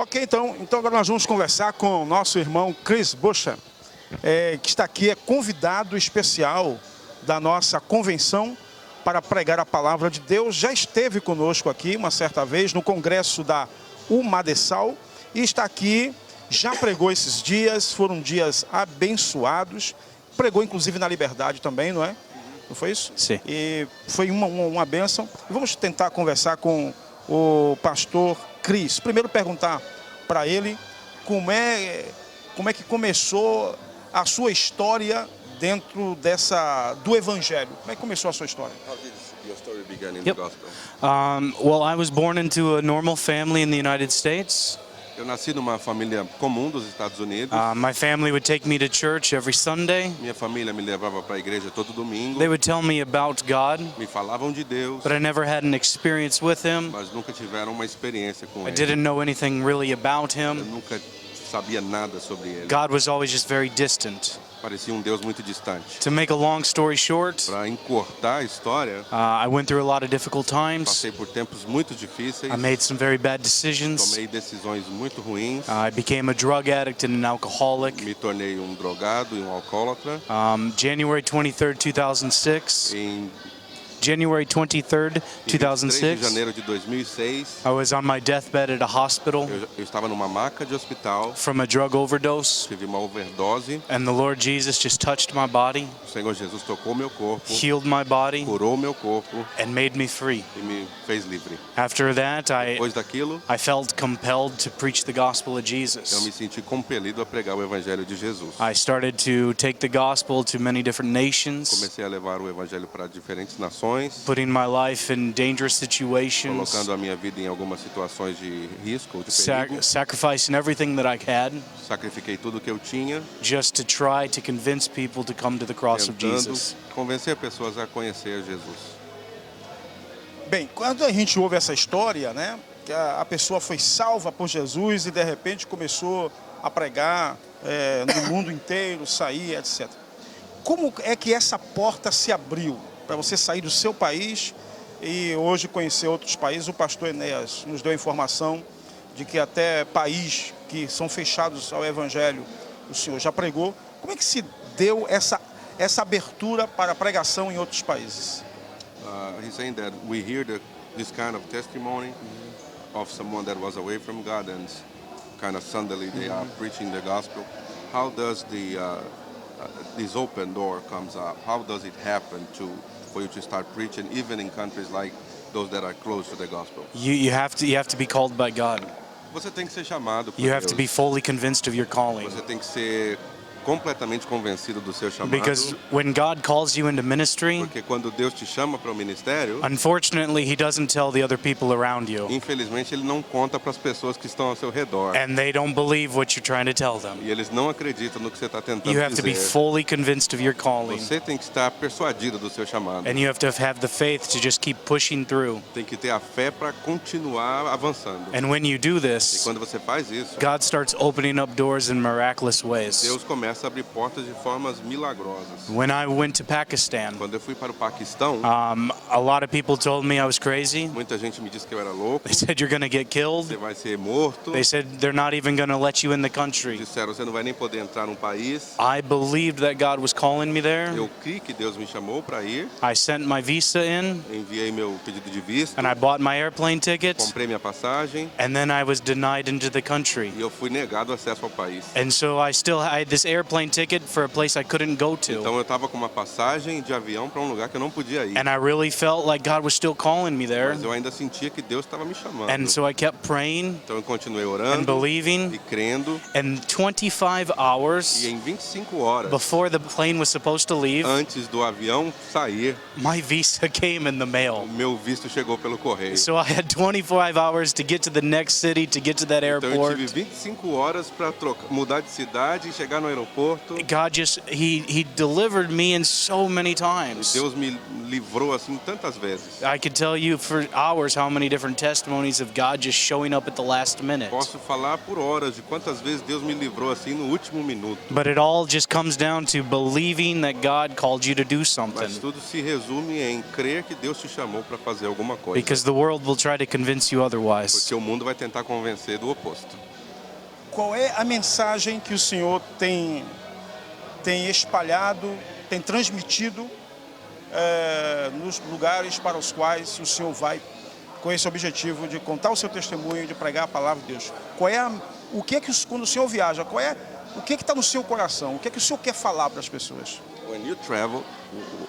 Ok, então agora nós vamos conversar com o nosso irmão Chris Busham, que está aqui, é convidado especial da nossa convenção para pregar a palavra de Deus. Já esteve conosco aqui uma certa vez no congresso da UMADESAL e está aqui, já pregou esses dias, foram dias abençoados, pregou inclusive na Liberdade também, não é? Não foi isso? Sim. E foi uma bênção. E vamos tentar conversar com o pastor Chris. Primeiro perguntar para ele como é que começou a sua história dentro do Evangelho. Como é que começou a sua história? How did your story begin in Yep. the gospel? Well, I was born into a normal family in the United States. Eu nasci numa família comum dos Estados Unidos. My family would take me to church every Sunday. Minha família me levava para a igreja todo domingo. They would tell me about God, Me falavam de Deus, but I never had an experience with Him. mas nunca tiveram uma experiência com I ele. didn't know anything really about Eu Him. nunca sabia nada sobre ele. God was always just very distant. Parecia um Deus muito distante. To make a long story short, Para encurtar a história, I went through a lot of difficult times. passei por tempos muito difíceis. I made some very bad decisions. Tomei decisões muito ruins. I became a drug addict and an alcoholic. Me tornei um drogado e um alcoólatra. January 23rd, 2006. Em January 23rd, 23 de 2006. janeiro de 2006, I was on my deathbed at a hospital eu estava numa maca de hospital. from a drug overdose, Tive uma overdose. and the Lord Jesus just touched my body, O Senhor Jesus tocou meu corpo, healed my body, curou meu corpo and made me free. e me fez livre. After that, Depois daquilo, I felt compelled to preach the gospel of eu Jesus. me senti compelido a pregar o evangelho de Jesus. I started to take the gospel to many different nations, Comecei a levar o evangelho para diferentes nações, putting my life in dangerous situations, colocando a minha vida em algumas situações de risco, de perigo. sacrificing everything that I had Sacrifiquei tudo que eu tinha, just to try to convince people to come to the cross of tentando Jesus. convencer pessoas a conhecer Jesus. Bem, quando a gente ouve essa história, né, que a pessoa foi salva por Jesus e de repente começou a pregar no mundo inteiro, sair, etc. Como é que essa porta se abriu para você sair do seu país e hoje conhecer outros países? O pastor Enéas nos deu a informação de que até países que são fechados ao Evangelho, o senhor já pregou. Como é que se deu essa abertura para a pregação em outros países? He's saying that we hear this kind of testimony of someone that was away from God and kind of suddenly they are preaching the gospel. How does this open door comes up? How does it happen for you to start preaching even in countries like those that are close to the gospel? You have to be called by God. Você tem que ser chamado por You have to be Deus. fully convinced of your calling. Você tem que ser completamente convencido do seu chamado. Because when God calls you into ministry, Porque quando Deus te chama para o ministério, unfortunately, He doesn't tell the other people around you. infelizmente ele não conta para as pessoas que estão ao seu redor. And they don't believe what you're trying to tell them. E eles não acreditam no que você está tentando You have to be dizer. fully convinced of your calling. Você tem que estar persuadido do seu chamado. And you have to have the faith to just keep pushing through. Tem que ter a fé para continuar avançando. And when you do E this, quando você faz isso, God starts opening up doors in miraculous ways. Deus começa a abrir portas de formas milagrosas. When I went to Pakistan, Quando eu fui para o Paquistão, a lot of people told me I was crazy. muita gente me disse que eu era louco. They said, you're going to get Você killed. vai ser morto. They said, they're not even going to let you in the country. Disseram, você não vai nem poder entrar num país. I believed that God was calling me there. Eu criei que Deus me chamou para ir. I sent my visa in, Enviei meu pedido de visto. and I bought my airplane ticket, Comprei minha passagem. and then I was denied into the country. E eu fui negado acesso ao país. And so I had this airplane ticket for a place I couldn't go to. Então eu estava com uma passagem de avião para um lugar que eu não podia ir. And I really felt like God was still calling me there. Mas eu ainda sentia que Deus estava me chamando. And so I kept praying Então eu continuei and orando believing. e crendo. And 25 hours E em 25 horas before the plane was supposed to leave, antes do avião sair, my visa came in the o mail. meu visto chegou pelo correio. So I had 25 hours to get to the next city, to get to that Então eu airport. tive 25 horas para mudar de cidade e chegar no aeroporto. God just, he delivered me in so many E times. Deus me livrou assim tantas vezes. I could tell you for hours how many different testimonies of God just showing up at the last minute. Posso falar por horas de quantas vezes Deus me livrou assim no último minuto. But it all just comes down to believing that God called you to do Mas something. tudo se resume em crer que Deus te chamou para fazer alguma coisa. Because the world will try to convince you otherwise. Porque o mundo vai tentar convencer do oposto. Qual é a mensagem que o Senhor tem espalhado, tem transmitido nos lugares para os quais o Senhor vai com esse objetivo de contar o seu testemunho, de pregar a palavra de Deus? O que é que quando o Senhor viaja, o que está no seu coração? O que é que o Senhor quer falar para as pessoas? When you travel,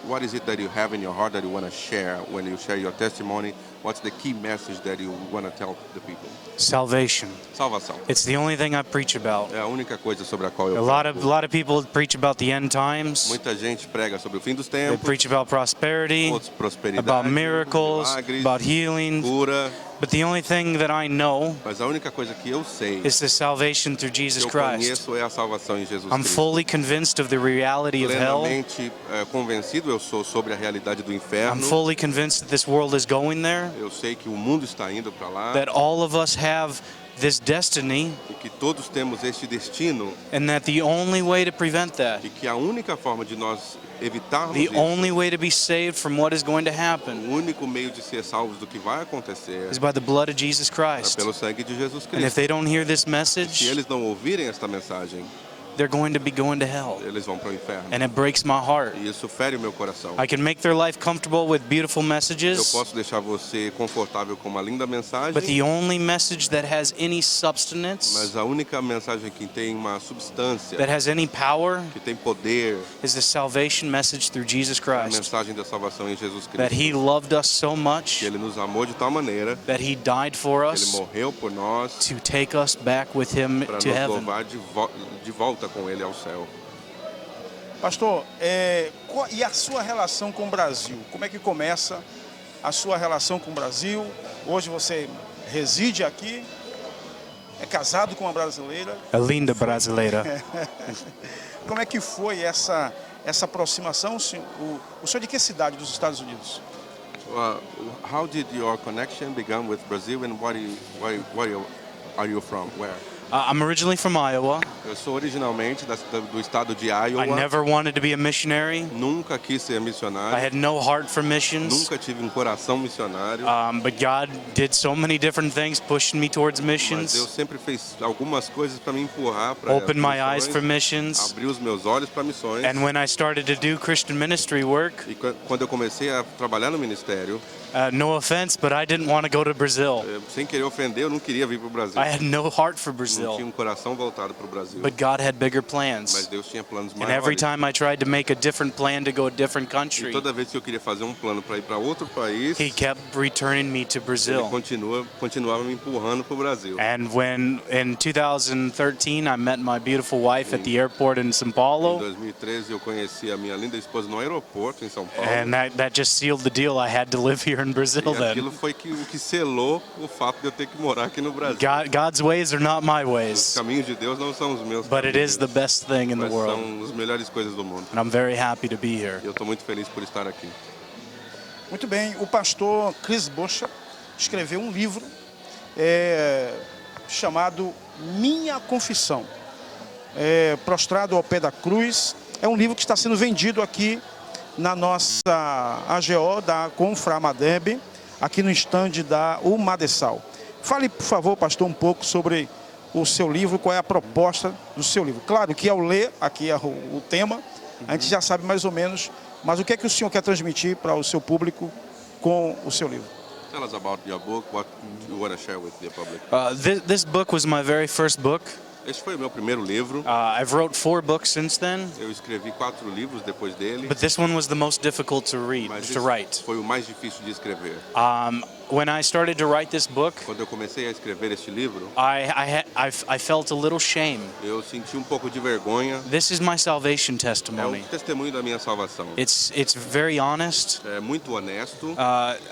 what is it that you have in your heart that you want to share? When you share your testimony, what's the key message that you want to tell the people? Salvation. Salvação. It's the only thing I preach about. É a única coisa sobre a qual eu A falo. lot of people preach about the end times. Muita gente prega sobre o fim dos They tempos, preach about prosperity, outros prosperidade, about miracles, milagres, about healing. cura. But the only thing that I know Mas a única coisa que eu sei, is the salvation through que Jesus eu Christ. conheço é a salvação em Jesus I'm Cristo. fully convinced of the reality of hell. Plenamente convencido eu sou sobre a realidade do I'm inferno. fully convinced that this world is going there, Eu sei que o mundo está indo para lá that all of us have this destiny, e que todos temos este destino and that the only way to prevent that, e que a única forma de nós evitarmos the isso, only way to be saved from what is going to o happen, único meio de ser salvos do que vai acontecer is by the blood of Jesus é Christ. pelo sangue de Jesus And if Cristo. they don't hear this Se message, eles não ouvirem esta mensagem, they're going to be going to hell. eles vão para o inferno. And it breaks my heart. E isso fere o meu coração. I can make their life comfortable with beautiful Eu messages, posso deixar você confortável com uma linda mensagem, but the only message that has any substance, mas a única mensagem que tem uma substância, that has any power, que tem poder, is the salvation message through Jesus é a Christ. mensagem da salvação em Jesus That Cristo. He loved us so much Que Ele nos amou de tal maneira, that He died for que Ele us morreu por nós to take us back with Him para to nos heaven. louvar de volta com Ele ao céu. Pastor, e a sua relação com o Brasil? Como é que começa a sua relação com o Brasil? Hoje você reside aqui, é casado com uma brasileira. A linda brasileira. Como é que foi essa aproximação? O senhor de que cidade dos Estados Unidos? How did your connection begin with Brazil and are you from? Where? I'm originally from Iowa. Eu sou originalmente do estado de I Iowa. never wanted to be a missionary. Nunca quis ser I missionário. had no heart for missions. Nunca tive um coração missionário. But God did so many different things pushing me towards Mas missions. Deus sempre fez algumas coisas para me empurrar para Opened my eyes for missions. abriu os meus olhos para missões. And when I started to do Christian ministry work, E quando eu comecei a trabalhar no ministério, no offense, but I didn't want to go to Brazil. sem querer ofender, eu não queria vir para o Brasil. I had no heart for Não Brazil. tinha um coração voltado para o Brasil. But God had bigger Mas plans. Deus tinha planos And every maiores. time I tried to make a different plan to go a different E country, toda vez que eu queria fazer um plano para ir para outro país, He kept returning me to ele Brazil. continuava me empurrando para o Brasil. And when in 2013 I met my beautiful wife at the airport in São Em Paulo, 2013 eu conheci a minha linda esposa no aeroporto em São Paulo. and that just sealed the deal. I had to live here in Brazil E aquilo then. foi o que selou o fato de eu ter que morar aqui no Brasil. God's ways are not my Os ways, caminhos de Deus não são os meus but it is the caminhos, best thing in the mas world. são as melhores coisas do mundo. And I'm very happy to be here. E eu estou muito feliz por estar aqui. Muito bem, o pastor Chris Bocha escreveu um livro chamado Minha Confissão, Prostrado ao Pé da Cruz. É um livro que está sendo vendido aqui na nossa AGO da Conframadeb, aqui no estande da Umadessal. Fale, por favor, pastor, um pouco sobre o seu livro, qual é a proposta do seu livro. Claro que ao ler, aqui é o tema, a gente já sabe mais ou menos, mas o que é que o senhor quer transmitir para o seu público com o seu livro? Tell us about your book, what you want to share with the public. This book was my very first book. Este foi o meu primeiro livro. I've wrote 4 books since then, Eu escrevi 4 livros depois dele, but this one was the most difficult to read, mas to esse write. foi o mais difícil de escrever. When I started to write this book, Quando eu comecei a escrever este livro, I felt a little shame. eu senti um pouco de vergonha. This is my salvation É testimony. testemunho da minha salvação. It's very honest, É muito honesto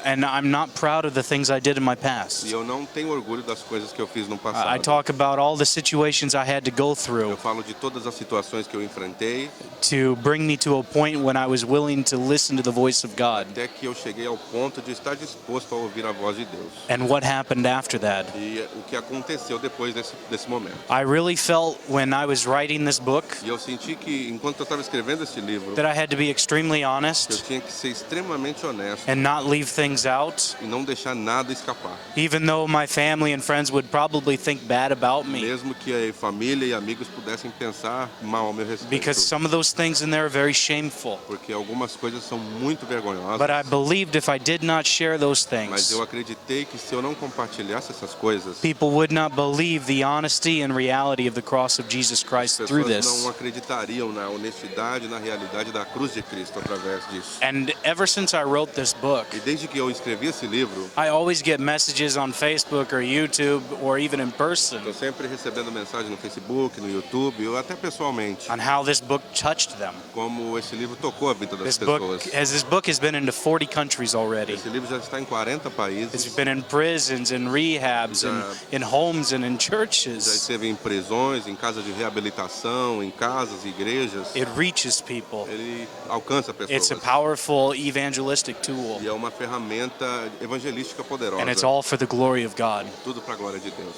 and I'm not proud of the things I did in my e past. eu não tenho orgulho das coisas que eu fiz no I passado. talk about all the situations I had to go Eu through falo de todas as situações que eu enfrentei to bring me to a point when I was willing to listen to the voice of God, até que eu cheguei ao ponto de estar disposto a ouvir a voz de Deus. and what happened after that. E o que aconteceu depois desse momento. I really felt when I was writing this book E eu senti que enquanto eu estava escrevendo este livro, that I had to be extremely eu honest tinha que ser extremamente honesto and not leave things out, e não deixar nada escapar. even though my family and friends would probably think bad about me, Mesmo que a família e amigos pudessem pensar mal ao meu respeito. because some of those things in there are very shameful. Porque algumas coisas são muito vergonhosas. But I believed if I did not share those Mas things, eu acreditei que se eu não compartilhasse essas coisas, people would not believe the honesty and reality of the cross of Jesus as Christ through pessoas this. não acreditariam na honestidade, na realidade da cruz de Cristo através disso. And ever since I wrote this book, E desde que eu escrevi esse livro, I always get messages on Facebook or YouTube or even in person estou sempre recebendo mensagem no Facebook, no YouTube ou até pessoalmente, on how this book touched them. como esse livro tocou a vida das This book has been into 40 countries already. Esse livro já está em 40 It's países, been in prisons, in rehabs, in homes, and in já churches. esteve em prisões, em casas de reabilitação, em casas, igrejas. It reaches people. Ele alcança It's pessoas. a powerful evangelistic tool, E é uma ferramenta evangelística poderosa. and it's all for the glory of God. Tudo para a glória de Deus.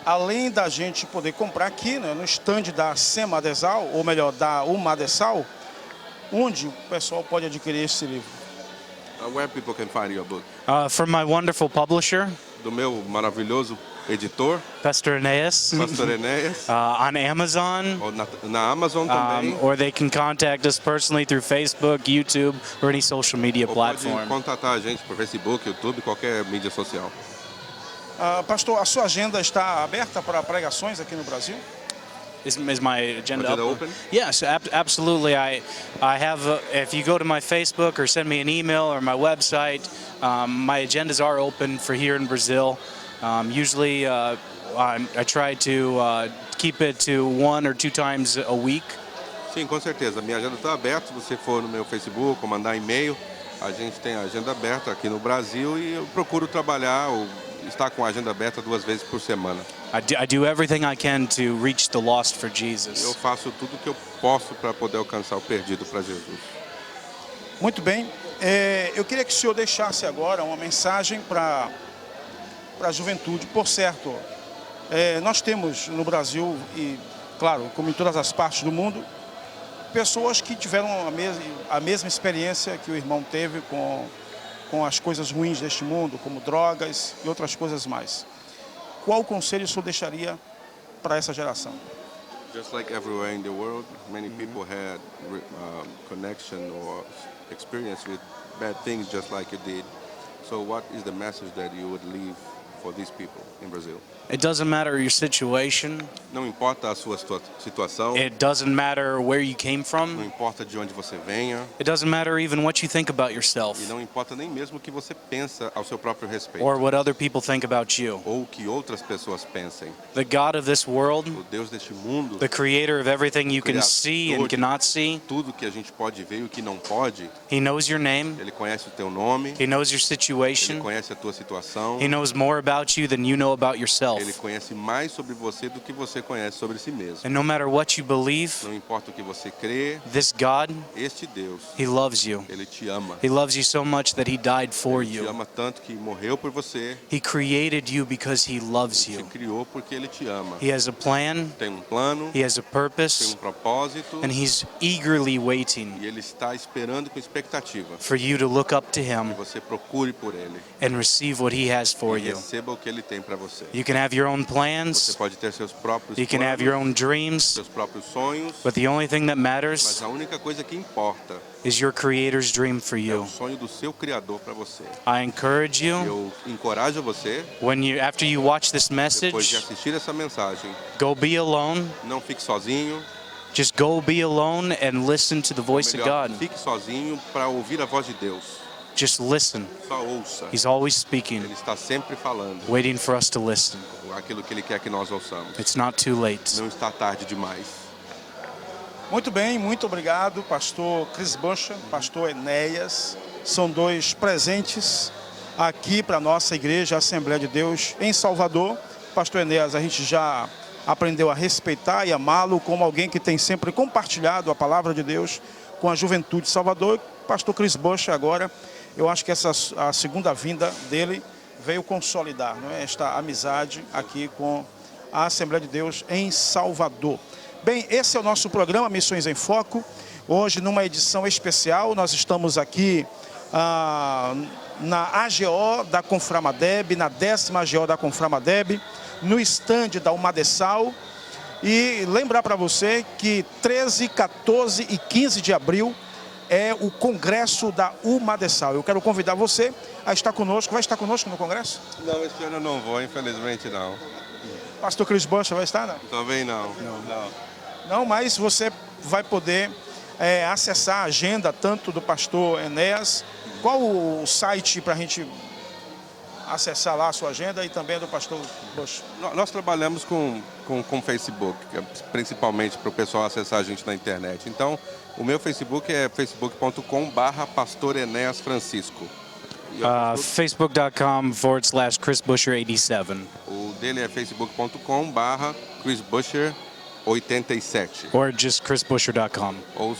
Além da gente poder comprar aqui, né, no stand da Semadesal, ou melhor, da Umadesal, onde o pessoal pode adquirir esse livro? Where people can find your book? From my wonderful publisher, Do meu maravilhoso editor, Pastor Aeneas, Pastor Enéas, on Amazon, ou na Amazon também. or they can contact us personally through Facebook, YouTube, or any social media Ou pode platform. contatar a gente por Facebook, YouTube, qualquer mídia social. Pastor, a sua agenda está aberta para pregações aqui no Brasil? Is my agenda Agenda up? open? Yes, absolutely. I have. If you go to my Facebook or send me an email or my website, my agendas are open for here in Brazil. Usually, I try to keep it to 1 or 2 times a week. Sim, com certeza. Minha agenda está aberta. Se você for no meu Facebook ou mandar e-mail, a gente tem a agenda aberta aqui no Brasil e eu procuro trabalhar ou estar com a agenda aberta 2 vezes por semana. I do everything I can to reach the lost for Eu Jesus. faço tudo o que eu posso para poder alcançar o perdido para Jesus. Muito bem. Eu queria que o senhor deixasse agora uma mensagem para a juventude. Por certo, nós temos no Brasil, e claro, como em todas as partes do mundo, pessoas que tiveram a mesma experiência que o irmão teve com as coisas ruins deste mundo, como drogas e outras coisas mais. Qual conselho o senhor deixaria para essa geração? Just like everywhere in the world, many people had connection or experience with bad things just like you did. So what is the message that you would leave for these people in Brazil? It doesn't matter your situation. Não importa a sua situação, It doesn't matter where you came não from. importa de onde você venha, It doesn't matter even what you think about e yourself não importa nem mesmo o que você pensa ao seu próprio respeito, or what other people think about you. ou o que outras pessoas pensem. The God of this world, O Deus deste mundo, the creator of everything you can see and cannot see, tudo que a gente pode ver e o que não pode, He knows your name. Ele conhece o teu nome, He knows your Ele situation. conhece a tua situação, He knows more about you than you know about yourself. Ele conhece mais sobre você do que você conhece sobre si mesmo. And no matter what you believe, Não importa o que você crê, this God, este Deus, He loves you. Ele te ama. He loves you so much that He died for Ele te you. ama tanto que morreu por você, He created you because He loves te you. criou porque Ele te ama. He has a plan, Tem um plano, He has a tem purpose, um propósito and He's eagerly waiting e Ele está esperando com expectativa for you to look up to que Him você procure por Ele and receive what He has for e you. receba o que Ele tem para você. You can have your own Você plans, pode ter seus próprios you can have your planos, own dreams, seus próprios sonhos, but the only thing that mas matters a única coisa que importa is your Creator's dream for é o you. sonho do seu Criador para você. I encourage you, Eu encorajo você, after you watch this depois de message, assistir essa mensagem, go be alone. não fique sozinho, Just go be alone and listen to the voice of melhor, God. fique sozinho para ouvir a voz de Deus. Just listen. Só ouça. He's always speaking, Ele está sempre falando waiting for us to listen. aquilo que Ele quer que nós ouçamos. It's not too late. Não está tarde demais. Muito bem, muito obrigado, pastor Chris Buescher, pastor Enéas. São dois presentes aqui para a nossa igreja, Assembleia de Deus, em Salvador. Pastor Enéas, a gente já aprendeu a respeitar e amá-lo como alguém que tem sempre compartilhado a palavra de Deus com a juventude de Salvador. Pastor Chris Buescher agora, eu acho que a segunda vinda dele veio consolidar, não é, esta amizade aqui com a Assembleia de Deus em Salvador. Bem, esse é o nosso programa Missões em Foco. Hoje, numa edição especial, nós estamos aqui na AGO da Conframadeb, na 10ª AGO da Conframadeb, no estande da Umadessal. E lembrar para você que 13, 14 e 15 de abril é o congresso da Umadessal. Eu quero convidar você a estar conosco. Vai estar conosco no congresso? Não, esse ano eu não vou, infelizmente não. Pastor Chris Buescher vai estar, não? Também não. Não, mas você vai poder acessar a agenda tanto do pastor Enéas. Qual o site para a gente acessar lá a sua agenda e também do pastor Buescher? Nós trabalhamos com Facebook, principalmente para o pessoal acessar a gente na internet. Então, o meu Facebook é facebook.com/pastor Enéas Francisco. Facebook.com/Chris Buescher 87. O dele é facebook.com/Chris Buescher 87. Or just chrisbuescher.com. Ou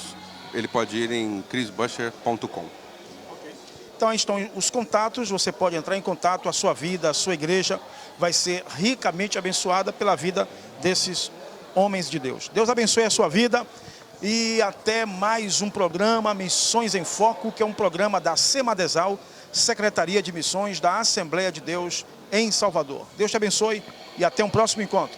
ele pode ir em chrisbuescher.com. Então, aí estão os contatos, você pode entrar em contato, a sua vida, a sua igreja vai ser ricamente abençoada pela vida desses homens de Deus. Deus abençoe a sua vida e até mais um programa Missões em Foco, que é um programa da Semadesal, Secretaria de Missões da Assembleia de Deus em Salvador. Deus te abençoe e até um próximo encontro.